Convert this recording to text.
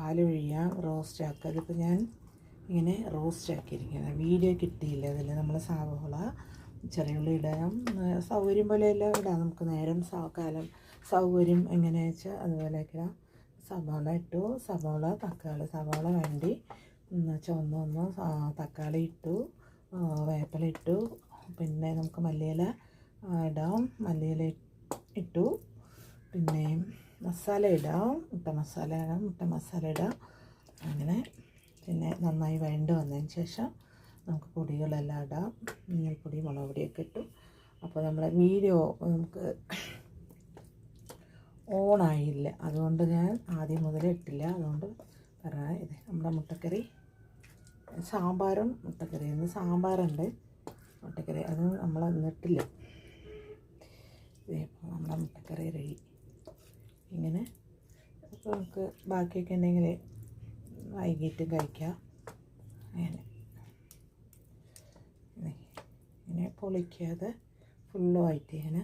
പാലൊഴിയാം, roast ആക്കുക. അതിപ്പോൾ ഞാൻ ഇങ്ങനെ റോസ്റ്റ് ആക്കിയിരിക്കുന്നത് വീഡിയോ കിട്ടിയില്ല. അതിൽ നമ്മൾ സവോള, ചെറിയ ഉള്ളി ഇടാം, സൗകര്യം പോലെ എല്ലാം ഇടാം. നമുക്ക് നേരം കാലം സൗകര്യം എങ്ങനെയാണെന്ന് വെച്ചാൽ അതുപോലെയൊക്കെ ഇടാം. സവോള ഇട്ടു, തക്കാളി, സവോള വേണ്ടി ചുവന്ന തക്കാളി ഇട്ടു, വേപ്പില ഇട്ടു, പിന്നെ നമുക്ക് മല്ലിയില ഇടാം, മല്ലിയില ഇട്ടു, പിന്നെ മസാല ഇടാം, മുട്ട മസാല ഇടാം. അങ്ങനെ പിന്നെ നന്നായി വഴണ്ട് വന്നതിന് ശേഷം നമുക്ക് പൊടികളെല്ലാം ഇടാം. മഞ്ഞൾപ്പൊടി, മുളക് പൊടിയൊക്കെ ഇട്ടു. അപ്പോൾ നമ്മുടെ വീഡിയോ നമുക്ക് ഓണായില്ല, അതുകൊണ്ട് ഞാൻ ആദ്യം മുതലേ ഇട്ടില്ല. അതുകൊണ്ട് പറയാം, ഇത് നമ്മുടെ മുട്ടക്കറി, സാമ്പാറും മുട്ടക്കറി. ഇന്ന് സാമ്പാറുണ്ട്, മുട്ടക്കറി അത് നമ്മൾ ഇന്നിട്ടില്ല. നമ്മുടെ മുട്ടക്കറി റെഡി. ഇങ്ങനെ അപ്പോൾ നമുക്ക് ബാക്കിയൊക്കെ ഉണ്ടെങ്കിൽ വൈകിട്ട് കഴിക്കാം. ഇങ്ങനെ പൊളിക്കാതെ ഫുള്ളുമായിട്ട് ഇങ്ങനെ